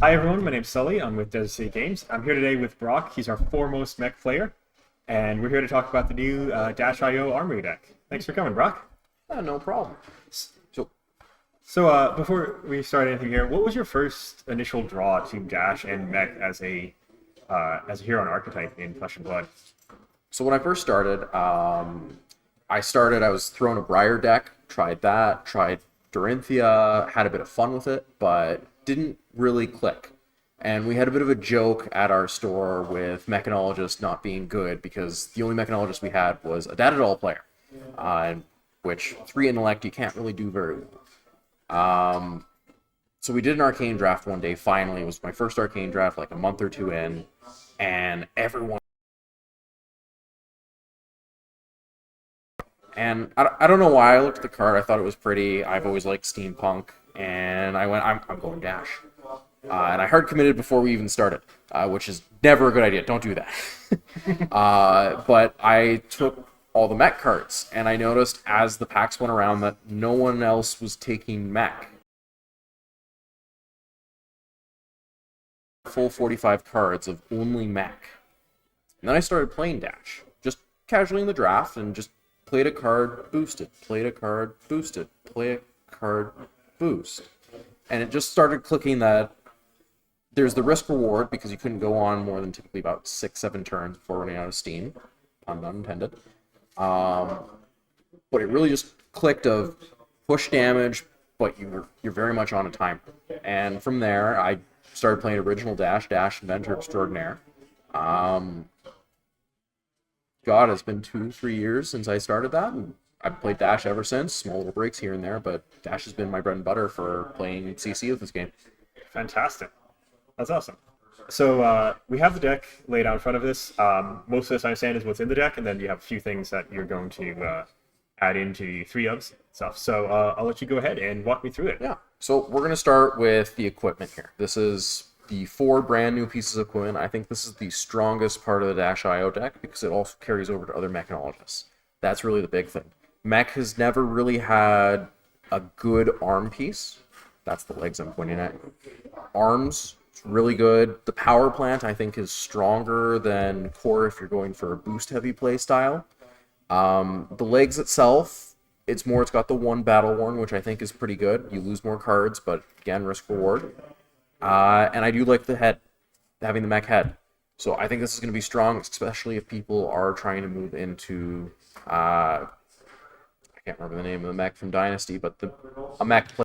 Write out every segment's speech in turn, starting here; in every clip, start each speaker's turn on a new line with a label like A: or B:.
A: Hi everyone, my name's Sully. I'm with Desert City Games. I'm here today with Brock. He's our foremost mech player, and we're here to talk about the new Dash.io Armory deck. Thanks for coming, Brock.
B: No problem. So,
A: So before we start anything here, what was your first initial draw to Dash and mech as a hero and archetype in Flesh and Blood?
B: so when I first started, I was throwing a Briar deck, tried that, tried Dorinthia, had a bit of fun with it, but didn't really click. And we had a bit of a joke at our store with Mechnologist not being good because the only Mechnologist we had was a Datadol player, which 3 intellect you can't really do very well. So we did an arcane draft one day, finally. It was my first arcane draft like a month or two in, and everyone... And I don't know why I looked at the card. I thought it was pretty. I've always liked steampunk, and I went, I'm going Dash. And I hard committed before we even started, which is never a good idea. Don't do that. But I took all the mech cards, and I noticed as the packs went around that no one else was taking mech. Full 45 cards of only mech. And then I started playing Dash, just casually in the draft, and just played a card, boosted, played a card, boosted, play a card, boost. And it just started clicking that there's the risk reward because you couldn't go on more than typically about 6-7 turns before running out of steam. Pun not intended. But it really just clicked of push damage, but you're very much on a timer. And from there, I started playing original Dash, Inventor Extraordinaire. God, it's been 2-3 years since I started that, and I've played Dash ever since. Small little breaks here and there, but Dash has been my bread and butter for playing CC with this game.
A: Fantastic. That's awesome. So we have the deck laid out in front of us. Most of this, I understand, is what's in the deck, and then you have a few things that you're going to add into the 3-ofs stuff. So I'll let you go ahead and walk me through it.
B: Yeah, so we're going to start with the equipment here. This is the 4 brand new pieces of equipment. I think this is the strongest part of the Dash.io deck because it also carries over to other Mechnologists. That's really the big thing. Mech has never really had a good arm piece. That's the legs I'm pointing at. Arms, it's really good. The power plant, I think, is stronger than core if you're going for a boost-heavy play style. The legs itself, it's got the 1 battle worn, which I think is pretty good. You lose more cards, but again, risk-reward. And I do like the head, having the mech head. So I think this is going to be strong, especially if people are trying to move into... I can't remember the name of the mech from Dynasty, but a mech play.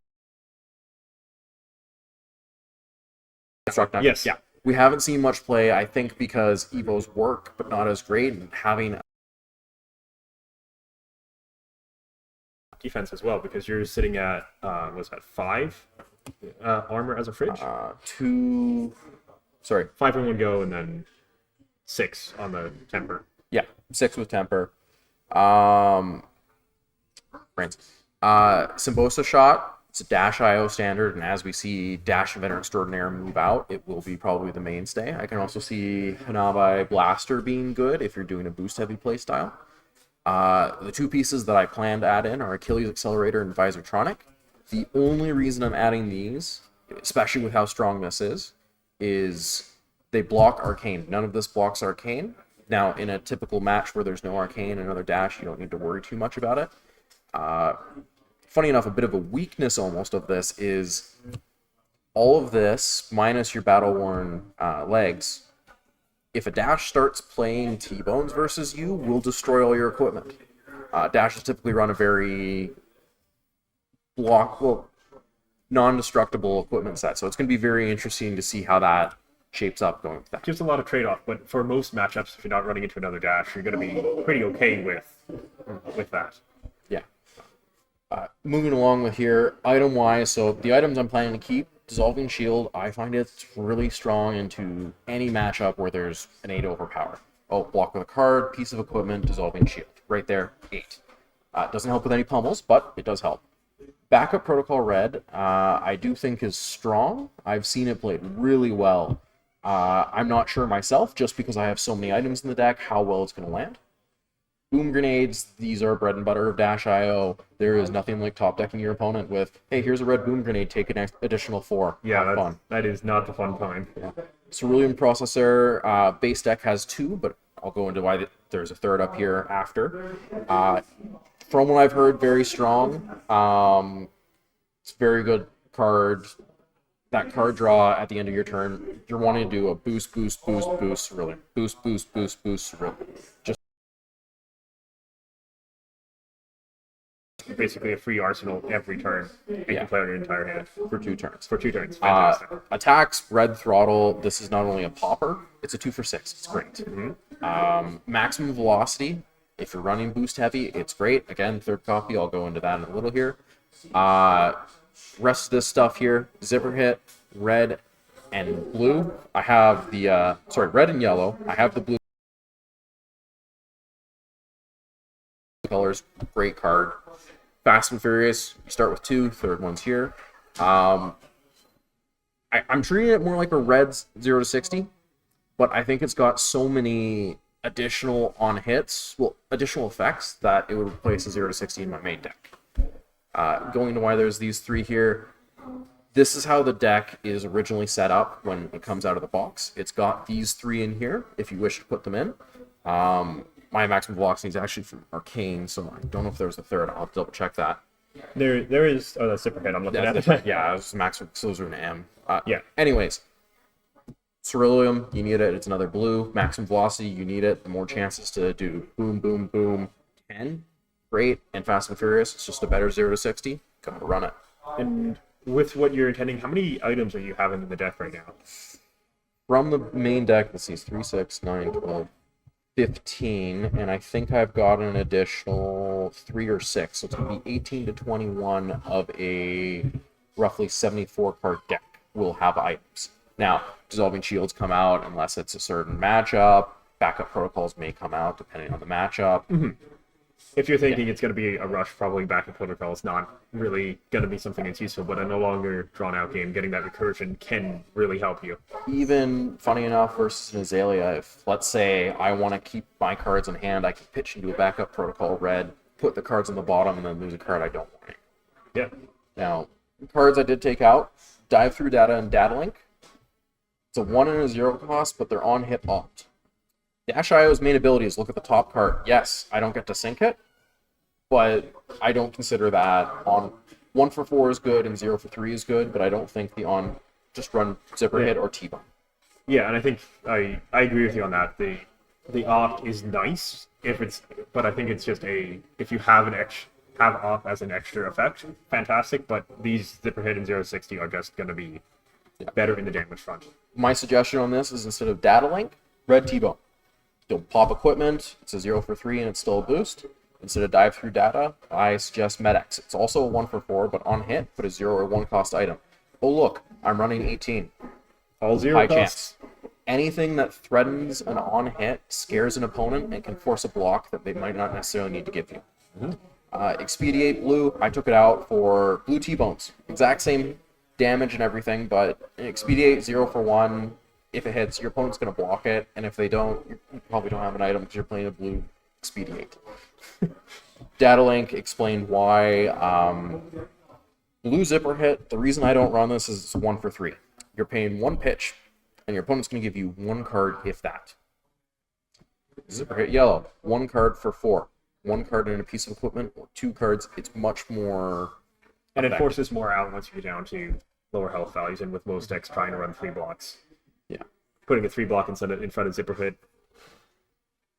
A: Yes.
B: Yeah. We haven't seen much play, I think, because Evos work, but not as great, and having
A: Defense as well, because you're sitting at, what's that, 5 armor as a fridge? 5 in one go, and then 6 on the temper.
B: Yeah, 6 with temper. Brains. Symbosa shot. It's a Dash.io standard, and as we see Dash Inventor Extraordinaire move out, it will be probably the mainstay. I can also see Hanabi Blaster being good if you're doing a boost-heavy playstyle. The 2 pieces that I plan to add in are Achilles Accelerator and Visortronic. The only reason I'm adding these, especially with how strong this is they block Arcane. None of this blocks Arcane. Now, in a typical match where there's no Arcane and another Dash, you don't need to worry too much about it. Funny enough, a bit of a weakness almost of this is all of this, minus your battle-worn legs, if a Dash starts playing T-Bones versus you, will destroy all your equipment. Dashes typically run a very non-destructible equipment set, so it's going to be very interesting to see how that shapes up going with that.
A: Gives a lot of trade-off, but for most matchups, if you're not running into another Dash, you're going to be pretty okay with that.
B: Yeah. Moving along with here, item-wise, so the items I'm planning to keep, Dissolving Shield, I find it's really strong into any matchup where there's an 8 overpower. Oh, block with a card, piece of equipment, Dissolving Shield. Right there, 8. Doesn't help with any pummels, but it does help. Backup Protocol Red, I do think is strong. I've seen it played really well. I'm not sure myself, just because I have so many items in the deck, how well it's going to land. Boom grenades, these are bread and butter of Dash IO. There is nothing like top decking your opponent with, hey, here's a red boom grenade, take an additional 4.
A: Yeah,
B: Have fun.
A: that is not the fun time.
B: Yeah. Cerulean Processor, base deck has 2, but I'll go into why there's a third up here after. From what I've heard, very strong. It's a very good card. That card draw at the end of your turn, you're wanting to do a boost, boost, boost, boost, Cerulean. Boost, boost, boost, boost, Cerulean. Just
A: Basically a free arsenal every turn. You can play on your entire hand.
B: for 2 turns.
A: For 2 turns. Fantastic.
B: Attacks, red throttle. This is not only a popper, it's a 2 for 6. It's great. Maximum velocity. If you're running boost heavy, it's great. Again, third copy. I'll go into that in a little here. Rest of this stuff here: zipper hit, red, and blue. I have the red and yellow. I have the blue colors. Great card. Fast and Furious. You start with 2. Third one's here. I'm treating it more like a red 0 to 60, but I think it's got so many additional additional effects that it would replace a 0 to 60 in my main deck. Going to why there's these 3 here. This is how the deck is originally set up when it comes out of the box. It's got these 3 in here if you wish to put them in. My maximum velocity is actually from Arcane, so I don't know if there's a third. I'll double check that.
A: There is. Oh, that's zipper hit. I'm looking at it.
B: Yeah, it's maximum. So those are an M.
A: Yeah.
B: Anyways, Cerulean, you need it. It's another blue. Maximum velocity, you need it. The more chances to do boom, boom, boom, 10. Great. And Fast and Furious, it's just a better 0 to 60. Gotta run it.
A: And with what you're intending, how many items are you having in the deck right now?
B: From the main deck, let's see, 3, 6, 9, 12, 15, and I think I've got an additional 3 or 6. So it's going to be 18 to 21 of a roughly 74 card deck will have items. Now, Dissolving Shields come out unless it's a certain matchup. Backup protocols may come out depending on the matchup.
A: If you're thinking it's going to be a rush, probably backup protocol is not really going to be something that's useful, but a no longer drawn-out game, getting that recursion can really help you.
B: Even, funny enough, versus an Azalea, if, let's say, I want to keep my cards in hand, I can pitch into a backup protocol red, put the cards on the bottom, and then lose a card I don't want.
A: Yeah.
B: Now, cards I did take out, Dive Through Data and Data Link. It's a 1 and a 0 cost, but they're on hit opt. Dash IO's main ability is look at the top card. Yes, I don't get to sync it, but I don't consider that on 1 for 4 is good and 0 for 3 is good, but I don't think the on just run zipper hit or T-bomb.
A: Yeah, and I think I agree with you on that. The opt is nice but I think it's just if you have have opt as an extra effect, fantastic. But these zipper hit and 060 are just going to be better in the damage front.
B: My suggestion on this is instead of data link, red T-bomb. You'll pop equipment. It's a 0 for 3 and it's still a boost. Instead of dive through data, I suggest Med-X. It's also a 1 for 4, but on hit, put a 0 or 1 cost item. Oh look, I'm running 18.
A: All 0
B: High
A: costs.
B: chance. Anything that threatens an on hit scares an opponent and can force a block that they might not necessarily need to give you. Expediate blue, I took it out for blue T-bones. Exact same damage and everything, but Expediate 0 for 1. If it hits, your opponent's going to block it, and if they don't, you probably don't have an item because you're playing a blue Expediate. Data Link explained why blue zipper hit. The reason I don't run this is it's 1 for 3. You're paying 1 pitch, and your opponent's going to give you 1 card, if that. Zipper hit yellow, 1 card for 4. 1 card in a piece of equipment, or 2 cards. It's much more.
A: And it
B: effective.
A: forces more out once you get down to lower health values, and with most decks trying to run 3 blocks.
B: Yeah.
A: Putting a 3 block in front of zipper hit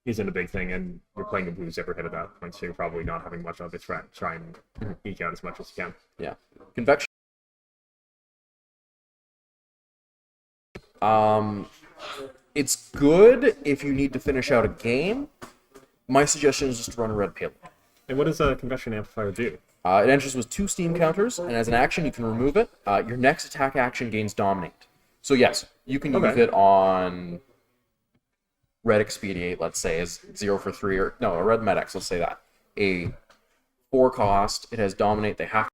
A: isn't a big thing, and you're playing a blue zipper hit at that point, so you're probably not having much of it. Try and eke out as much as you can.
B: Yeah. Convection. It's good if you need to finish out a game. My suggestion is just to run a red payload.
A: And what does a convection amplifier do?
B: It enters with 2 steam counters, and as an action, you can remove it. Your next attack action gains Dominate. So yes, you can use it on red Expediate, let's say, is 0 for 3, or no, a red Med-X, let's say that. A 4 cost, it has Dominate, they have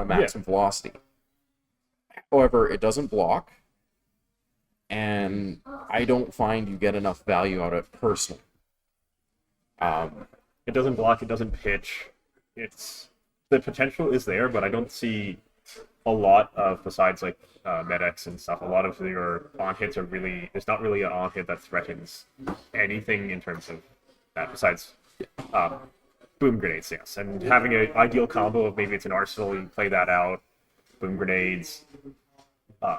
B: maximum velocity. However, it doesn't block. and I don't find you get enough value out of it personally.
A: It doesn't block, it doesn't pitch. It's the potential is there, but I don't see a lot of besides like medics and stuff. A lot of your on hits are really there's not really an on hit that threatens anything in terms of that besides um, boom grenades. Yes, and having an ideal combo of maybe it's an arsenal, you play that out, boom grenades. Uh,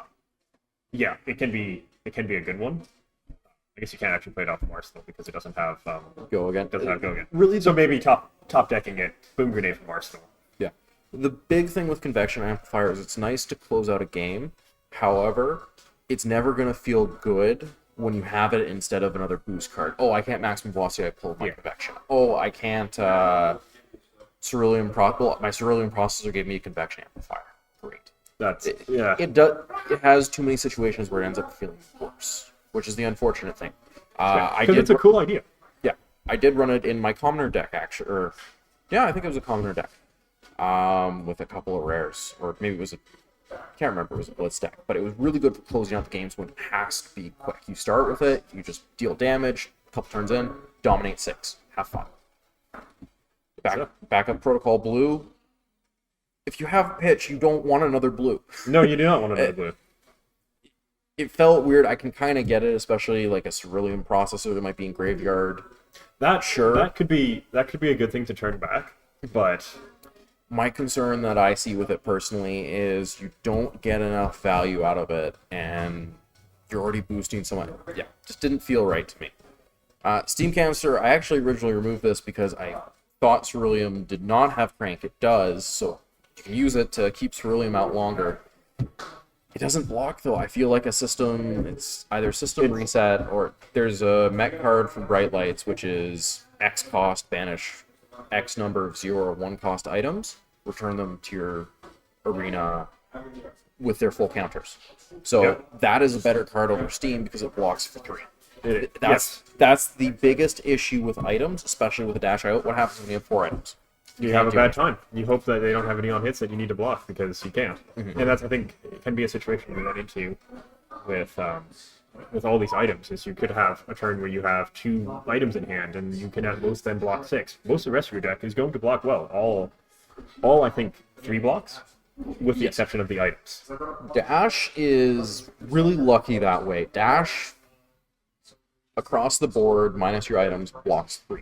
A: yeah, it can be a good one. I guess you can't actually play it off of Arsenal because it doesn't have
B: Go again.
A: go again.
B: Really,
A: So maybe top decking it, boom grenade from Arsenal.
B: yeah. The big thing with convection amplifier is it's nice to close out a game. However, it's never going to feel good when you have it instead of another boost card. Oh, I can't maximum velocity, I pulled my convection. Oh, I can't cerulean my cerulean processor gave me a convection amplifier. Great.
A: That's
B: It has too many situations where it ends up feeling worse, which is the unfortunate thing.
A: because it's a cool idea.
B: Yeah, I did run it in my commoner deck actually, I think it was a commoner deck, with a couple of rares, or maybe it was can't remember, it was a blitz deck, but it was really good for closing out the games when it has to be quick. You start with it, you just deal damage, a couple turns in, dominate 6, have fun. Backup protocol blue. If you have pitch, you don't want another blue.
A: No, you do not want another blue.
B: It felt weird. I can kind of get it, especially like a cerulean processor that might be in graveyard.
A: That could be a good thing to turn back, but
B: My concern that I see with it personally is you don't get enough value out of it, and you're already boosting someone. Yeah, just didn't feel right to me. Steam Canister, I actually originally removed this because I thought Ceruleum did not have crank. It does, so you can use it to keep Ceruleum out longer. It doesn't block, though. I feel like it's either system reset, or there's a mech card from Bright Lights, which is X cost, banish X number of 0 or 1 cost items, return them to your arena with their full counters. So that is a better card over Steam because it blocks for 3. That's the biggest issue with items, especially with a dash out. What happens when you have 4 items?
A: You have a bad time. You hope that they don't have any on hits that you need to block because you can't. And that's, I think, it can be a situation you run into with all these items. Is you could have a turn where you have 2 items in hand and you can at most then block 6. Most of the rest of your deck is going to block well. All I think 3 blocks, with the exception of the items.
B: Dash is really lucky that way. Dash across the board, minus your items, blocks 3.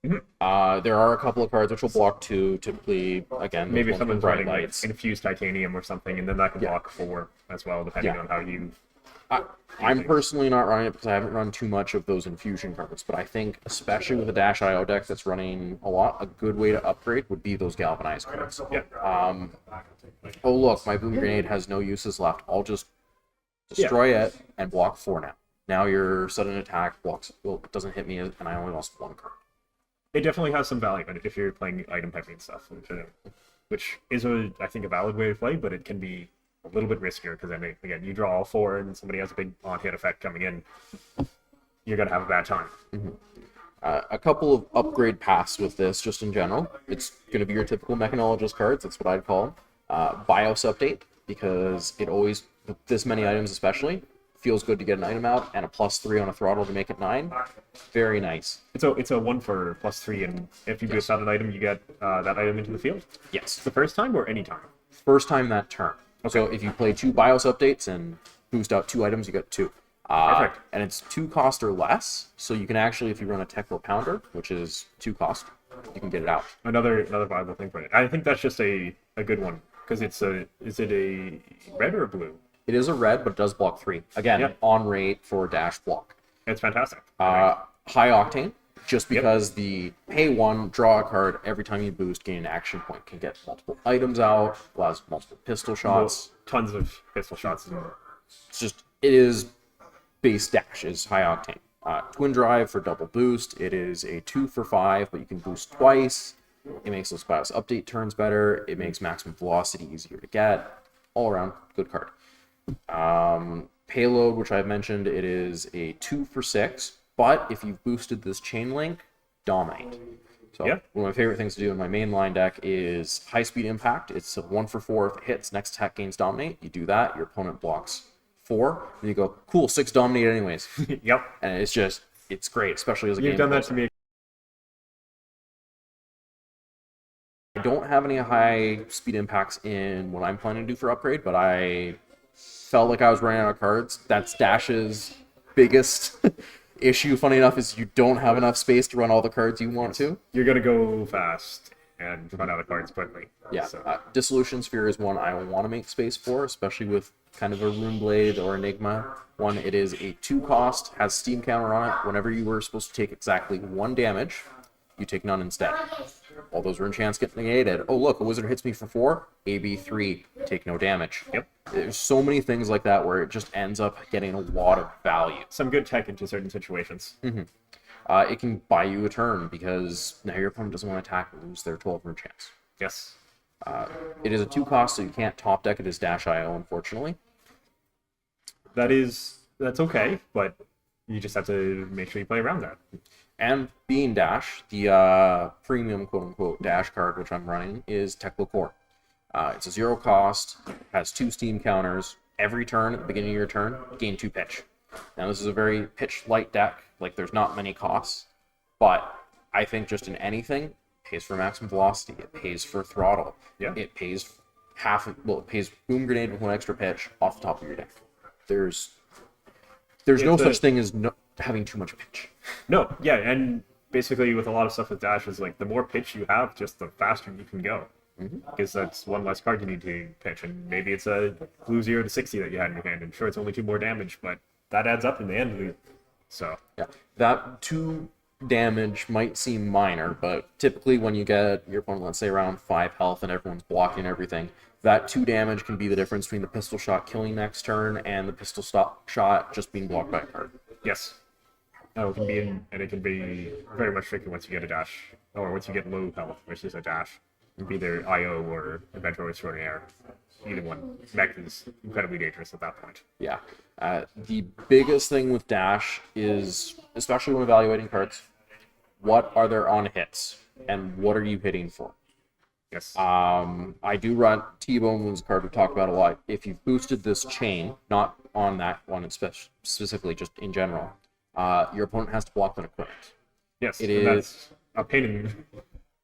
B: There are a couple of cards which will block 2, typically, again,
A: Maybe someone's
B: Bright
A: running like
B: Lights.
A: infused titanium or something, and then that can block 4 as well, depending on how you.
B: I'm personally not running it because I haven't run too much of those infusion cards, but I think, especially with a Dash IO deck that's running a lot, a good way to upgrade would be those galvanized cards.
A: Yeah.
B: Oh look, my boom grenade has no uses left. I'll just destroy it and block 4 now. Now your sudden attack blocks. Well, it doesn't hit me, and I only lost 1 card.
A: It definitely has some value in it if you're playing item heavy and stuff, which is I think a valid way to play, but it can be a little bit riskier because then again you draw all 4 and somebody has a big on hit effect coming in, you're gonna have a bad time.
B: A couple of upgrade paths with this, just in general. It's going to be your typical Mechnologist cards. That's what I'd call them. BIOS update, because it always, with this many items especially, feels good to get an item out, and a +3 on a throttle to make it 9. Very nice.
A: It's a 1 for +3, and if you boost out an item, you get that item into the field.
B: Yes.
A: The first time or any time?
B: First time that turn. So if you play 2 BIOS updates and boost out 2 items, you get 2.
A: Perfect.
B: And it's 2 cost or less, so you can actually, if you run a Techno Pounder, which is 2 cost, you can get it out.
A: Another viable thing for it. I think that's just a good one because is it a red or a blue?
B: It is a red, but it does block 3. Again, on rate for dash block.
A: It's fantastic.
B: High octane, just because the pay 1, draw a card every time you boost, gain an action point, can get multiple items out, allows multiple pistol shots.
A: Tons of pistol shots.
B: It's just, it is base dash is high octane. Twin drive for double boost. It is a 2 for 5, but you can boost twice. It makes those BIOS update turns better. It makes maximum velocity easier to get. All around, good card. Payload, which I've mentioned, it is a 2 for 6, but if you've boosted this chain link, dominate. So one of my favorite things to do in my mainline deck is high speed impact. It's a 1 for 4. If it hits, next attack gains dominate. You do that, your opponent blocks 4, and you go, cool, 6 dominate anyways.
A: Yep.
B: And it's great, especially as a
A: You've
B: game
A: done that
B: closer.
A: to me.
B: I don't have any high speed impacts in what I'm planning to do for upgrade, but I felt like I was running out of cards. That's Dash's biggest issue, funny enough, is you don't have enough space to run all the cards you want to.
A: You're gonna go fast and run out of cards quickly.
B: Yeah,
A: So.
B: Dissolution Sphere is one I want to make space for, especially with kind of a Rune Blade or Enigma one. It is a 2 cost, has Steam counter on it. Whenever you were supposed to take exactly 1 damage, you take none instead. All those rune chants get negated. Oh look, a wizard hits me for 4, AB3, take no damage.
A: Yep.
B: There's so many things like that where it just ends up getting a lot of value.
A: Some good tech into certain situations.
B: It can buy you a turn because now your opponent doesn't want to attack and lose their 12 rune chance.
A: Yes.
B: It is a 2 cost, so you can't top deck it as Dash IO, unfortunately.
A: That's okay, but you just have to make sure you play around that.
B: And being Dash, the premium quote-unquote Dash card, which I'm running, is Teklo Core. It's a 0 cost, has 2 Steam counters. Every turn, at the beginning of your turn, gain 2 pitch. Now, this is a very pitch-light deck. Like, there's not many costs. But I think just in anything, it pays for maximum velocity. It pays for throttle.
A: Yeah.
B: It pays it pays Boom Grenade with 1 extra pitch off the top of your deck. There's no such thing as having too much pitch.
A: No, yeah, and basically with a lot of stuff with Dash is like the more pitch you have, just the faster you can go. Because that's 1 less card you need to pitch, and maybe it's a blue 0 to 60 that you had in your hand, and sure, it's only 2 more damage, but that adds up in the end. So
B: yeah, that 2 damage might seem minor, but typically when you get your opponent, let's say around 5 health and everyone's blocking everything, that 2 damage can be the difference between the pistol shot killing next turn and the pistol shot just being blocked by a card.
A: yes, it can be very much tricky once you get a dash, or once you get low health versus a dash. It'd be either IO or Adventure or Extraordinaire. Either one. Mech is incredibly dangerous at that point.
B: Yeah. The biggest thing with Dash is, especially when evaluating cards, what are their on hits and what are you hitting for?
A: Yes.
B: I do run T-Bone was a card we've talked about a lot. If you've boosted this chain, not on that one specifically, just in general, your opponent has to block an equipment.
A: Yes,
B: it is.
A: That's a pain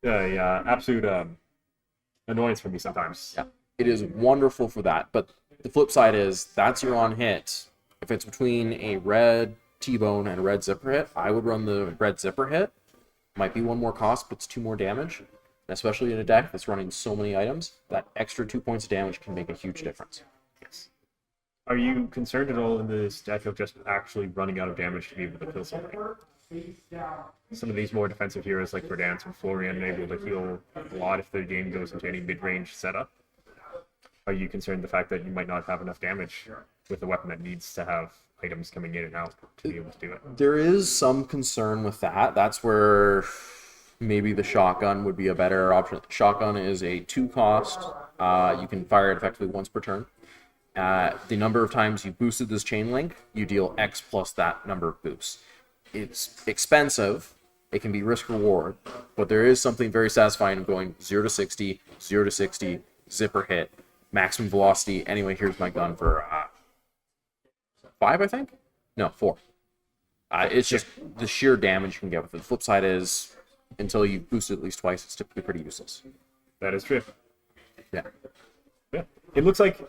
A: in absolute annoyance for me sometimes.
B: Yeah, it is wonderful for that. But the flip side is that's your on hit. If it's between a red T-Bone and a red zipper hit, I would run the red zipper hit. Might be 1 more cost, but it's 2 more damage. And especially in a deck that's running so many items, that extra 2 points of damage can make a huge difference.
A: Yes. Are you concerned at all in this deck of just actually running out of damage to be able to kill something? Some of these more defensive heroes like Verdance and Florian are able to heal a lot if the game goes into any mid-range setup. Are you concerned the fact that you might not have enough damage with a weapon that needs to have items coming in and out to be able to do it?
B: There is some concern with that. That's where maybe the shotgun would be a better option. Shotgun is a 2 cost. You can fire it effectively once per turn. The number of times you boosted this chain link, you deal X plus that number of boosts. It's expensive. It can be risk reward, but there is something very satisfying in going 0 to 60, 0 to 60, zipper hit, maximum velocity. Anyway, here's my gun for 5, I think? No, 4. It's just the sheer damage you can get with it. The flip side is, until you boost it at least twice, it's typically pretty useless.
A: That is true.
B: Yeah.
A: Yeah. It looks like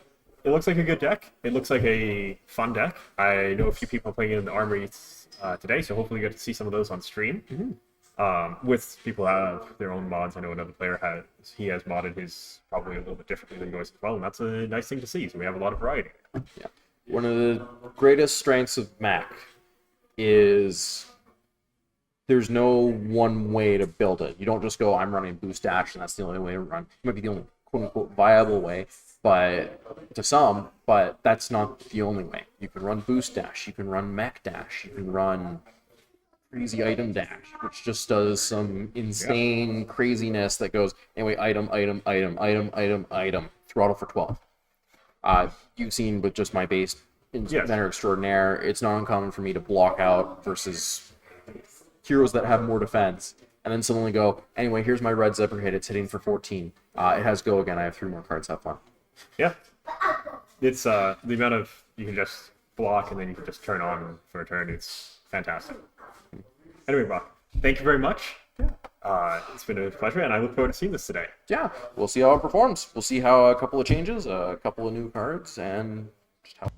A: a good deck. It looks like a fun deck. I know a few people playing it in the Armory today, so hopefully you get to see some of those on stream. With people who have their own mods. I know another player has modded his probably a little bit differently than yours as well, and that's a nice thing to see. So we have a lot of variety.
B: Yeah. One of the greatest strengths of Mac is there's no one way to build it. You don't just go, I'm running boost dash, and that's the only way to run. It might be the only quote-unquote viable way, but to some, but that's not the only way. You can run boost dash, you can run mech dash, you can run crazy item dash, which just does some insane craziness that goes, anyway, item, throttle for 12. You've seen with just my base Inventor Extraordinaire, it's not uncommon for me to block out versus heroes that have more defense, and then suddenly go, anyway, here's my red zipper hit, it's hitting for 14. It has go again, I have 3 more cards, have fun.
A: Yeah. It's the amount of you can just block and then you can just turn on for a turn. It's fantastic. Anyway, Brock, thank you very much. It's been a pleasure, and I look forward to seeing this today.
B: Yeah, we'll see how it performs. We'll see how a couple of changes, a couple of new cards, and just how